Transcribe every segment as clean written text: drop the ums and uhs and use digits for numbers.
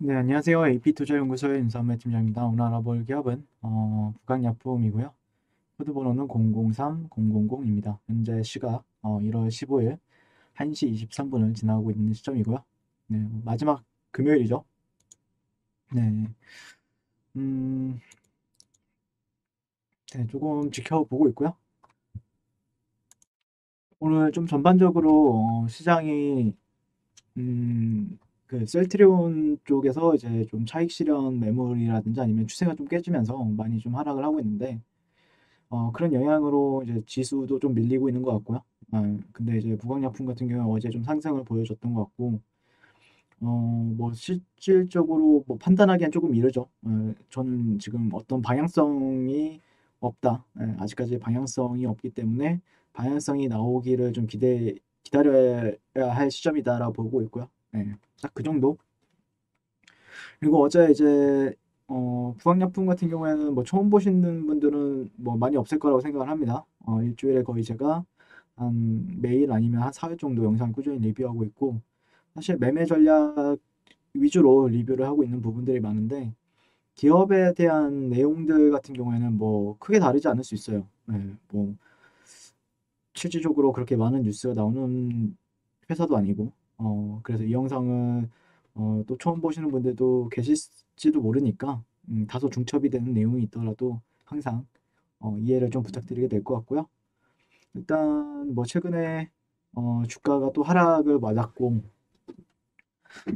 네, 안녕하세요. AP투자연구소의 윤삼회 팀장입니다. 오늘 알아볼 기업은 북강약품이고요. 코드번호는 003000입니다. 현재 시각 1월 15일 1시 23분을 지나고 있는 시점이고요. 네, 마지막 금요일이죠. 네, 음, 네, 조금 지켜보고 있고요. 오늘 좀 전반적으로 시장이 그 셀트리온 쪽에서 이제 좀 차익 실현 매물이라든지 아니면 추세가 좀 깨지면서 많이 좀 하락을 하고 있는데 그런 영향으로 이제 지수도 좀 밀리고 있는 것 같고요. 근데 이제 부강약품 같은 경우는 어제 좀 상승을 보여줬던 것 같고, 뭐 실질적으로 뭐 판단하기엔 조금 이르죠. 저는 지금 어떤 방향성이 없다. 아직까지 방향성이 없기 때문에 방향성이 나오기를 좀 기다려야 할 시점이다라고 보고 있고요. 딱 그 정도. 그리고 어제 이제 부학약품 같은 경우에는 뭐 처음 보시는 분들은 뭐 많이 없을 거라고 생각을 합니다. 일주일에 거의 제가 한 매일 아니면 한 4회 정도 영상 꾸준히 리뷰하고 있고 사실 매매 전략 위주로 리뷰를 하고 있는 부분들이 많은데 기업에 대한 내용들 같은 경우에는 뭐 크게 다르지 않을 수 있어요. 뭐 실질적으로 그렇게 많은 뉴스가 나오는 회사도 아니고 그래서 이 영상을 또 처음 보시는 분들도 계실지도 모르니까 다소 중첩이 되는 내용이 있더라도 항상 이해를 좀 부탁드리게 될 것 같고요. 일단 뭐 최근에 주가가 또 하락을 맞았고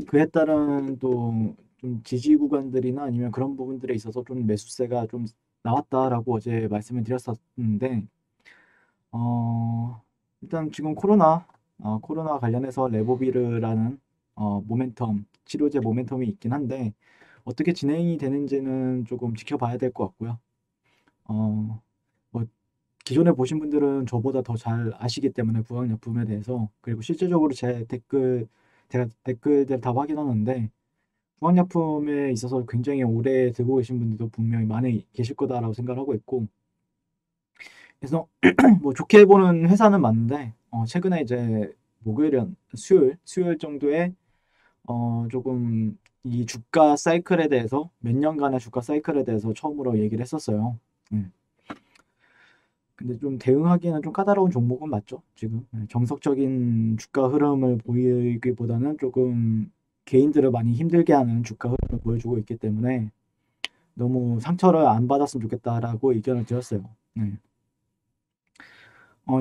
그에 따른 또 좀 지지 구간들이나 아니면 그런 부분들에 있어서 좀 매수세가 좀 나왔다라고 어제 말씀을 드렸었는데 일단 지금 코로나 관련해서 레보비르라는 치료제 모멘텀이 있긴 한데 어떻게 진행이 되는지는 조금 지켜봐야 될 것 같고요. 어, 뭐 기존에 보신 분들은 저보다 더 잘 아시기 때문에 부강약품에 대해서 그리고 실질적으로 제가 댓글들 다 확인하는데 부강약품에 있어서 굉장히 오래 들고 계신 분들도 분명히 많이 계실 거다라고 생각을 하고 있고 그래서 뭐 좋게 보는 회사는 맞는데 최근에 이제 수요일 정도에 조금 이 주가 사이클에 대해서 몇 년간의 주가 사이클에 대해서 처음으로 얘기를 했었어요. 음. 근데 좀 대응하기에는 좀 까다로운 종목은 맞죠, 지금. 정석적인 주가 흐름을 보이기보다는 조금 개인들을 많이 힘들게 하는 주가 흐름을 보여주고 있기 때문에 너무 상처를 안 받았으면 좋겠다라고 의견을 드렸어요. 네.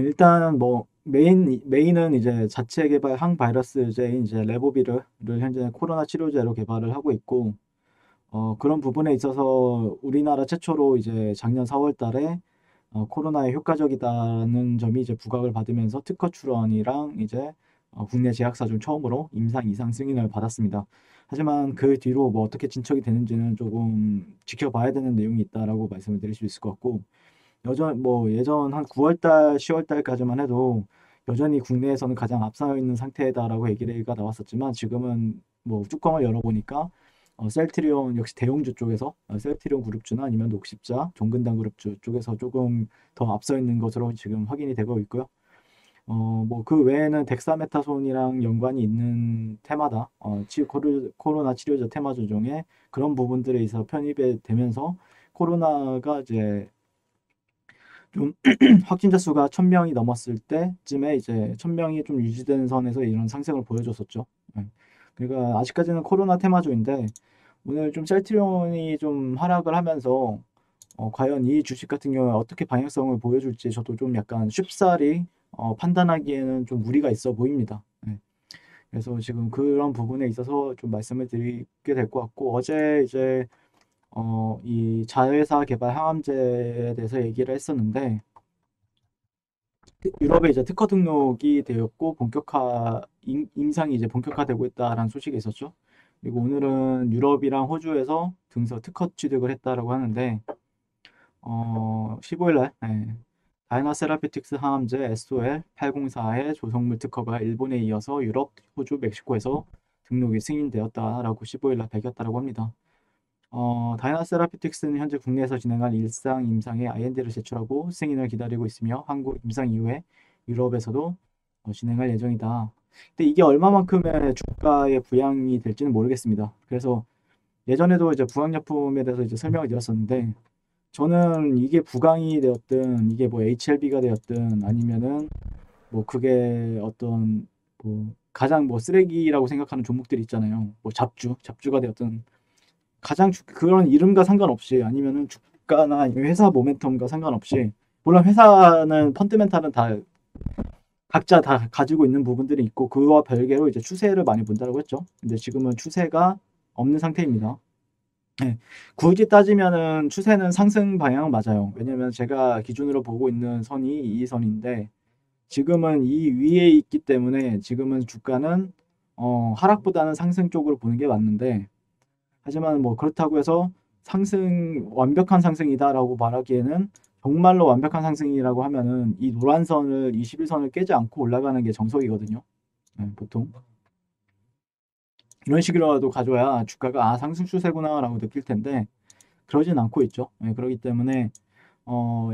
일단 뭐 메인은 이제 자체 개발 항바이러스제인 이제 레보비를 현재 코로나 치료제로 개발을 하고 있고 그런 부분에 있어서 우리나라 최초로 이제 작년 4월 달에 코로나에 효과적이다는 점이 이제 부각을 받으면서 특허 출원이랑 이제 국내 제약사 중 처음으로 임상 이상 승인을 받았습니다. 하지만 그 뒤로 뭐 어떻게 진척이 되는지는 조금 지켜봐야 되는 내용이 있다라고 말씀을 드릴 수 있을 것 같고 예전 한 9월 달, 10월 달까지만 해도 여전히 국내에서는 가장 앞서 있는 상태다라고 얘기가 나왔었지만 지금은 뭐 뚜껑을 열어보니까 셀트리온 역시 대형주 쪽에서 셀트리온 그룹주나 아니면 녹십자, 종근당 그룹주 쪽에서 조금 더 앞서 있는 것으로 지금 확인이 되고 있고요. 뭐 그 외에는 덱사메타손이랑 연관이 있는 테마다 코로나 치료제 테마주 중에 그런 부분들에 있어 편입이 되면서 코로나가 이제 좀 확진자 수가 1000명이 넘었을 때쯤에 이제 1000명이 좀 유지되는 선에서 이런 상승을 보여줬었죠. 예. 그러니까 아직까지는 코로나 테마주인데 오늘 좀 셀트리온이 좀 하락을 하면서 과연 이 주식 같은 경우에 어떻게 방향성을 보여줄지 저도 좀 약간 쉽사리 판단하기에는 좀 무리가 있어 보입니다. 예. 그래서 지금 그런 부분에 있어서 좀 말씀을 드리게 될 것 같고 어제 이제 이 자회사 개발 항암제에 대해서 얘기를 했었는데 유럽에 이제 특허 등록이 되었고 임상이 이제 본격화되고 있다라는 소식이 있었죠. 그리고 오늘은 유럽이랑 호주에서 특허 취득을 했다라고 하는데 15일 날 다이나 세라피틱스 항암제 SOL 804의 조성물 특허가 일본에 이어서 유럽, 호주, 멕시코에서 등록이 승인되었다라고 15일 날 밝혔다라고 합니다. 다이나 세라피틱스는 현재 국내에서 진행한 일상 임상에 IND를 제출하고 승인을 기다리고 있으며 한국 임상 이후에 유럽에서도 진행할 예정이다. 근데 이게 얼마만큼의 주가에 부양이 될지는 모르겠습니다. 그래서 예전에도 이제 부강약품에 대해서 이제 설명을 드렸었는데 저는 이게 부강이 되었든 이게 뭐 HLB가 되었든 아니면은 뭐 그게 어떤 뭐 가장 뭐 쓰레기라고 생각하는 종목들이 있잖아요. 뭐 잡주가 되었든 가장 그런 이름과 상관없이 아니면은 주가나 회사 모멘텀과 상관없이 물론 회사는 펀드멘탈은 다 각자 다 가지고 있는 부분들이 있고 그와 별개로 이제 추세를 많이 본다고 했죠. 근데 지금은 추세가 없는 상태입니다. 네. 굳이 따지면은 추세는 상승 방향은 맞아요. 왜냐면 제가 기준으로 보고 있는 선이 이 선인데 지금은 이 위에 있기 때문에 지금은 주가는 하락보다는 상승 쪽으로 보는 게 맞는데 하지만 뭐 그렇다고 해서 완벽한 상승이다라고 말하기에는 정말로 완벽한 상승이라고 하면은 이 노란 선을 21선을 깨지 않고 올라가는 게 정석이거든요. 네, 보통 이런 식으로라도 가져야 주가가 상승 추세구나라고 느낄 텐데 그러진 않고 있죠. 네, 그렇기 때문에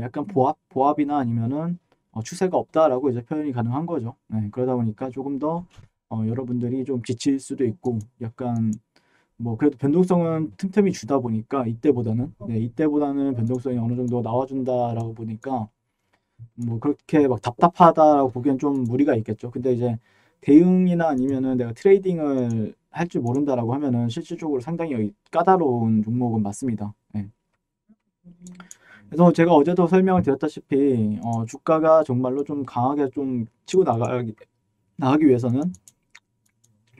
약간 보합이나 아니면은 추세가 없다라고 이제 표현이 가능한 거죠. 네, 그러다 보니까 조금 더 여러분들이 좀 지칠 수도 있고 약간 뭐 그래도 변동성은 틈틈이 주다 보니까 이때보다는 변동성이 어느 정도 나와준다라고 보니까 뭐 그렇게 막 답답하다라고 보기엔 좀 무리가 있겠죠. 근데 이제 대응이나 아니면은 내가 트레이딩을 할 줄 모른다라고 하면은 실질적으로 상당히 까다로운 종목은 맞습니다. 네. 그래서 제가 어제도 설명을 드렸다시피 주가가 정말로 좀 강하게 좀 치고 나가기 위해서는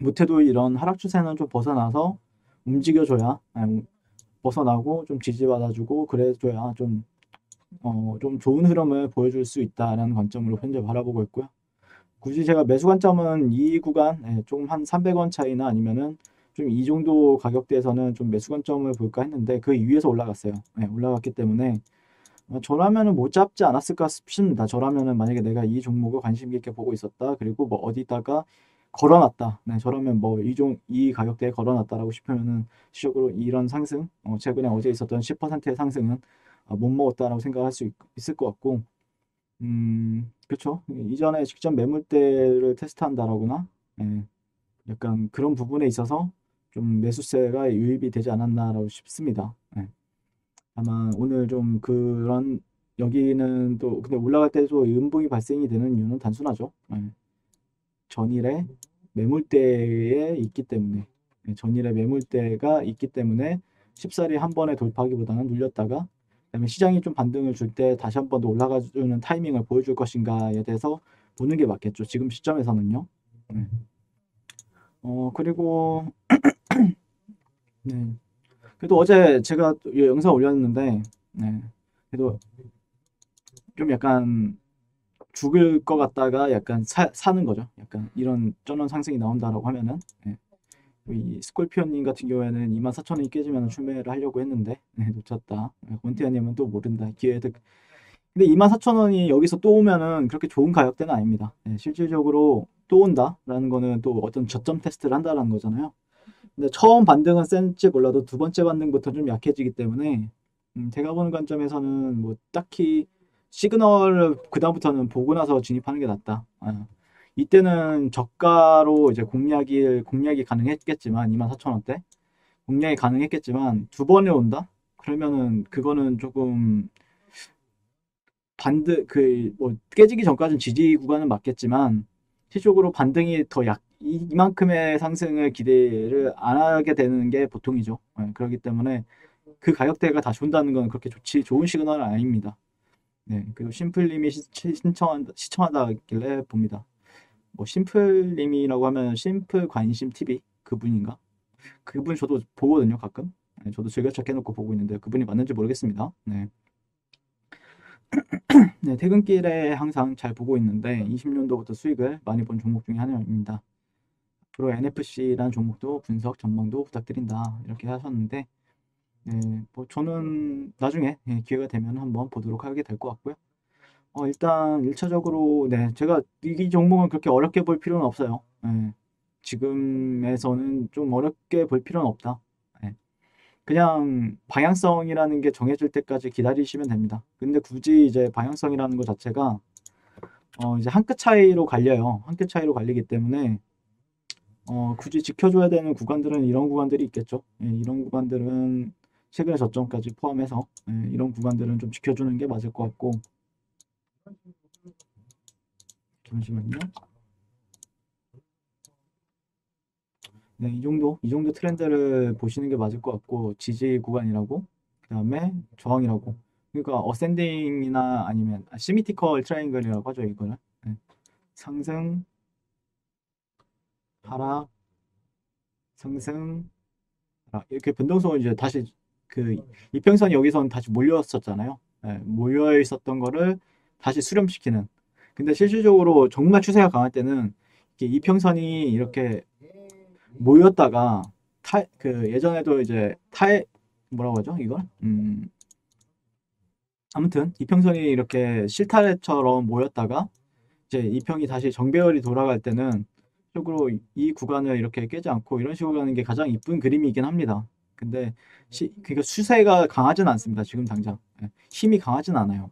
못해도 이런 하락 추세는 좀 벗어나서 움직여줘야 벗어나고 좀 지지받아주고 그래줘야 좀 좋은 흐름을 보여줄 수 있다라는 관점으로 현재 바라보고 있고요. 굳이 제가 매수 관점은 이 구간 조금 한 300원 차이나 아니면은 좀 이 정도 가격대에서는 좀 매수 관점을 볼까 했는데 그 위에서 올라갔어요. 올라갔기 때문에 저라면은 못 잡지 않았을까 싶습니다. 저라면은 만약에 내가 이 종목을 관심 깊게 보고 있었다. 그리고 뭐 어디다가 걸어놨다. 네, 저라면 뭐 이 가격대에 걸어놨다라고 싶으면은 시적으로 이런 상승, 최근에 어제 있었던 10%의 상승은 못 먹었다라고 생각할 수 있을 것 같고, 그렇죠. 이전에 직접 매물대를 테스트한다라거나, 예, 약간 그런 부분에 있어서 좀 매수세가 유입이 되지 않았나라고 싶습니다. 예. 아마 오늘 좀 그런 여기는 또 근데 올라갈 때도 음봉이 발생이 되는 이유는 단순하죠. 전일에 매물대에 있기 때문에 전일에 매물대가 있기 때문에 쉽사리 한 번에 돌파하기보다는 눌렸다가 그다음에 시장이 좀 반등을 줄 때 다시 한 번 더 올라가주는 타이밍을 보여줄 것인가에 대해서 보는 게 맞겠죠. 지금 시점에서는요. 네. 그리고 네. 그래도 어제 제가 이 영상 올렸는데 네. 그래도 좀 약간 죽을 것 같다가 약간 사는 거죠. 약간 이런 쩌는 상승이 나온다라고 하면은 이 스콜피오님 같은 경우에는 24,000원이 깨지면 출매를 하려고 했는데 놓쳤다. 권태현님은 또 모른다. 근데 24,000원이 여기서 또 오면은 그렇게 좋은 가격대는 아닙니다. 실질적으로 또 온다라는 거는 또 어떤 저점 테스트를 한다라는 거잖아요. 근데 처음 반등은 센지 몰라도 두 번째 반등부터 좀 약해지기 때문에 제가 보는 관점에서는 뭐 딱히 시그널을 그다음부터는 보고 나서 진입하는 게 낫다. 이때는 저가로 이제 공략이 가능했겠지만 24,000원대 공략이 가능했겠지만 두 번에 온다? 그러면은 그거는 조금 뭐 깨지기 전까지는 지지 구간은 맞겠지만 실질적으로 반등이 이만큼의 상승을 기대를 안 하게 되는 게 보통이죠. 그렇기 때문에 그 가격대가 다시 온다는 건 그렇게 좋은 시그널은 아닙니다. 네, 그리고 심플님이 시청하다길래 봅니다. 뭐 심플님이라고 하면 심플 관심 TV 그분인가? 그분 저도 보거든요, 가끔. 저도 즐겨찾기 해놓고 보고 있는데 그분이 맞는지 모르겠습니다. 네. 네, 퇴근길에 항상 잘 보고 있는데 20년도부터 수익을 많이 본 종목 중에 하나입니다. 앞으로 NFC라는 종목도 분석 전망도 부탁드린다 이렇게 하셨는데 뭐 저는 나중에 기회가 되면 한번 보도록 하게 될 것 같고요. 일단 1차적으로 제가 이 종목은 그렇게 어렵게 볼 필요는 없어요. 지금에서는 좀 어렵게 볼 필요는 없다. 그냥 방향성이라는 게 정해질 때까지 기다리시면 됩니다. 근데 굳이 이제 방향성이라는 것 자체가 이제 한 끗 차이로 갈려요. 한 끗 차이로 갈리기 때문에 굳이 지켜줘야 되는 구간들은 이런 구간들이 있겠죠. 예, 이런 구간들은 최근의 저점까지 포함해서 이런 구간들은 좀 지켜주는 게 맞을 것 같고. 잠시만요. 네, 이 정도 트렌드를 보시는 게 맞을 것 같고, 지지 구간이라고, 그 다음에 저항이라고. 그러니까 어센딩이나 아니면 시미티컬 트라이앵글이라고 하죠, 이거는. 네, 상승, 하락, 상승, 하락. 이렇게 변동성을 이제 다시 그 이평선이 여기선 다시 몰렸었잖아요. 네, 몰려 있었던 거를 다시 수렴시키는. 근데 실질적으로 정말 추세가 강할 때는 이렇게 이평선이 이렇게 모였다가 그 예전에도 이제 뭐라고 하죠 이걸? 아무튼 이평선이 이렇게 실타래처럼 모였다가 이제 이평이 다시 정배열이 돌아갈 때는 쪽으로 이 구간을 이렇게 깨지 않고 이런 식으로 가는 게 가장 이쁜 그림이긴 합니다. 근데 그러니까 추세가 강하진 않습니다. 지금 당장 힘이 강하진 않아요.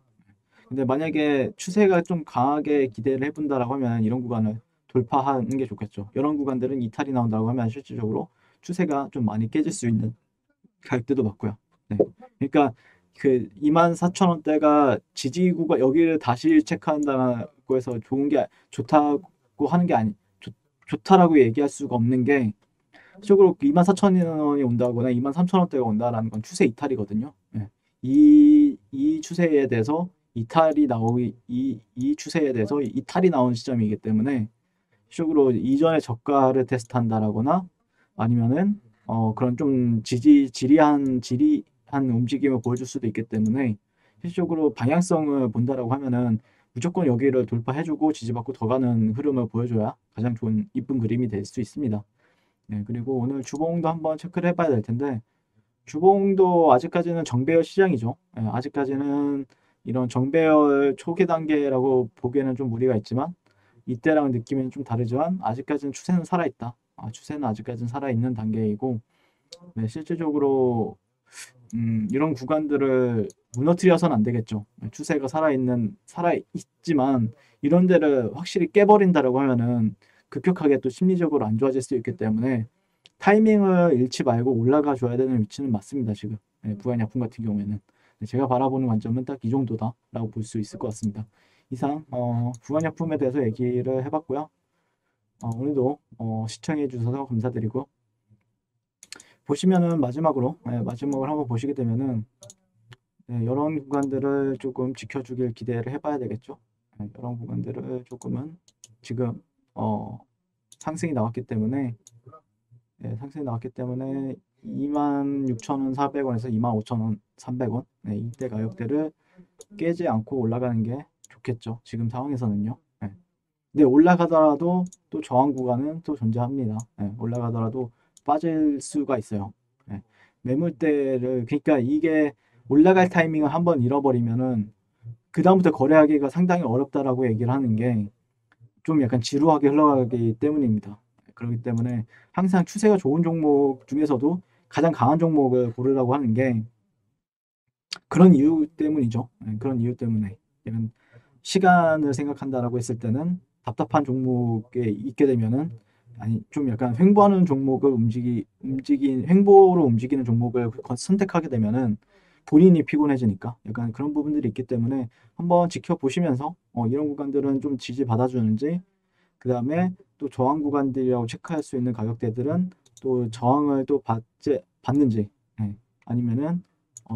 근데 만약에 추세가 좀 강하게 기대를 해본다라고 하면 이런 구간을 돌파하는 게 좋겠죠. 이런 구간들은 이탈이 나온다고 하면 실질적으로 추세가 좀 많이 깨질 수 있는 가격대도 맞고요. 네. 그러니까 그 24,000원대가 지지구가 여기를 다시 체크한다고 해서 좋다고 하는 게 좋다라고 얘기할 수가 없는 게 실적으로 24,000원이 온다거나 23,000원대가 온다라는 건 추세 이탈이거든요. 네. 이 추세에 대해서 이 추세에 대해서 이탈이 나온 시점이기 때문에 실적으로 이전의 저가를 테스트한다라거나 아니면은 그런 좀 지리한 움직임을 보여줄 수도 있기 때문에 실질적으로 방향성을 본다라고 하면은 무조건 여기를 돌파해주고 지지받고 더 가는 흐름을 보여줘야 가장 좋은 이쁜 그림이 될 수 있습니다. 네, 그리고 오늘 주봉도 한번 체크를 해봐야 될 텐데 주봉도 아직까지는 정배열 시장이죠. 네, 아직까지는 이런 정배열 초기 단계라고 보기에는 좀 무리가 있지만 이때랑 느낌은 좀 다르지만 아직까지는 추세는 살아있다. 추세는 아직까지는 살아있는 단계이고 네, 실질적으로 이런 구간들을 무너뜨려서는 안 되겠죠. 네, 추세가 살아있지만 이런 데를 확실히 깨버린다라고 하면은 급격하게 또 심리적으로 안 좋아질 수 있기 때문에 타이밍을 잃지 말고 올라가 줘야 되는 위치는 맞습니다. 지금 부안약품 같은 경우에는 제가 바라보는 관점은 딱 이 정도다라고 볼 수 있을 것 같습니다. 이상 부안약품에 대해서 얘기를 해봤고요. 오늘도 시청해 주셔서 감사드리고 보시면은 마지막으로 한번 보시게 되면은 이런 구간들을 조금 지켜주길 기대를 해봐야 되겠죠. 이런 구간들을 조금은 지금 상승이 나왔기 때문에 26,400원에서 25,300원 이때 가격대를 깨지 않고 올라가는 게 좋겠죠. 지금 상황에서는요. 근데 올라가더라도 또 저항 구간은 또 존재합니다. 올라가더라도 빠질 수가 있어요. 매물대를 그러니까 이게 올라갈 타이밍을 한번 잃어버리면은 그다음부터 거래하기가 상당히 어렵다라고 얘기를 하는 게 좀 약간 지루하게 흘러가기 때문입니다. 그렇기 때문에 항상 추세가 좋은 종목 중에서도 가장 강한 종목을 고르라고 하는 게 그런 이유 때문이죠. 그런 이유 때문에 약간 시간을 생각한다라고 했을 때는 답답한 종목에 있게 되면은 아니 좀 약간 횡보하는 종목을 횡보로 움직이는 종목을 선택하게 되면은 본인이 피곤해지니까 약간 그런 부분들이 있기 때문에 한번 지켜보시면서 이런 구간들은 좀 지지 받아주는지 그 다음에 또 저항 구간들이라고 체크할 수 있는 가격대들은 또 저항을 또 받는지 아니면은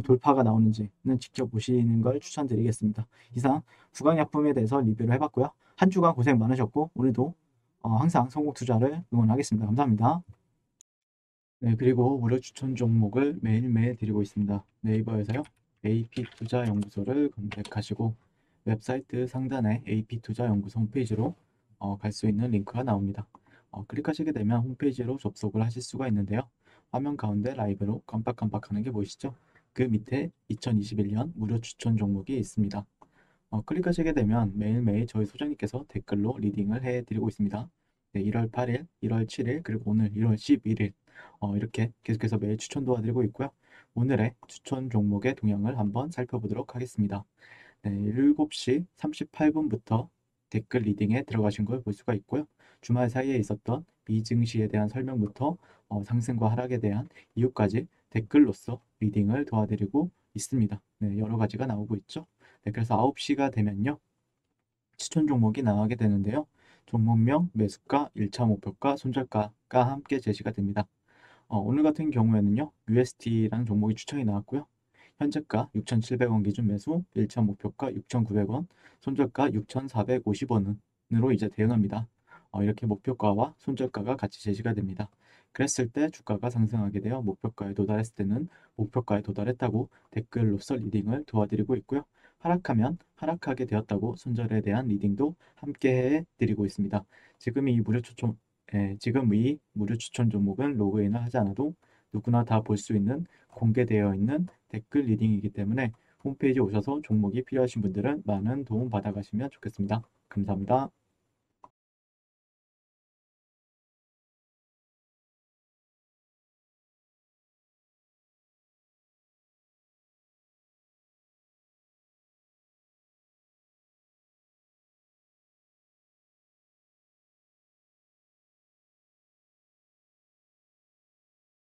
돌파가 나오는지는 지켜보시는 걸 추천드리겠습니다. 이상 구강약품에 대해서 리뷰를 해봤고요. 한 주간 고생 많으셨고 오늘도 항상 성공 투자를 응원하겠습니다. 감사합니다. 네, 그리고 무료 추천 종목을 매일매일 드리고 있습니다. 네이버에서요. AP투자연구소를 검색하시고 웹사이트 상단에 AP투자연구소 홈페이지로 갈 수 있는 링크가 나옵니다. 클릭하시게 되면 홈페이지로 접속을 하실 수가 있는데요. 화면 가운데 라이브로 깜빡깜빡하는 게 보이시죠? 그 밑에 2021년 무료 추천 종목이 있습니다. 클릭하시게 되면 매일매일 저희 소장님께서 댓글로 리딩을 해드리고 있습니다. 네, 1월 8일, 1월 7일, 그리고 오늘 1월 11일 이렇게 계속해서 매일 추천 도와드리고 있고요. 오늘의 추천 종목의 동향을 한번 살펴보도록 하겠습니다. 네, 7시 38분부터 댓글 리딩에 들어가신 걸 볼 수가 있고요. 주말 사이에 있었던 미증시에 대한 설명부터 상승과 하락에 대한 이유까지 댓글로서 리딩을 도와드리고 있습니다. 네, 여러 가지가 나오고 있죠. 네, 그래서 9시가 되면요. 추천 종목이 나가게 되는데요. 종목명, 매수가, 1차 목표가, 손절가가 함께 제시가 됩니다. 오늘 같은 경우에는요. UST라는 종목이 추천이 나왔고요. 현재가 6,700원 기준 매수, 1차 목표가 6,900원, 손절가 6,450원으로 이제 대응합니다. 이렇게 목표가와 손절가가 같이 제시가 됩니다. 그랬을 때 주가가 상승하게 되어 목표가에 도달했을 때는 목표가에 도달했다고 댓글로서 리딩을 도와드리고 있고요. 하락하면 하락하게 되었다고 손절에 대한 리딩도 함께 해드리고 있습니다. 지금 이 무료 추천 종목은 로그인을 하지 않아도 누구나 다 볼 수 있는 공개되어 있는 댓글 리딩이기 때문에 홈페이지에 오셔서 종목이 필요하신 분들은 많은 도움 받아가시면 좋겠습니다. 감사합니다.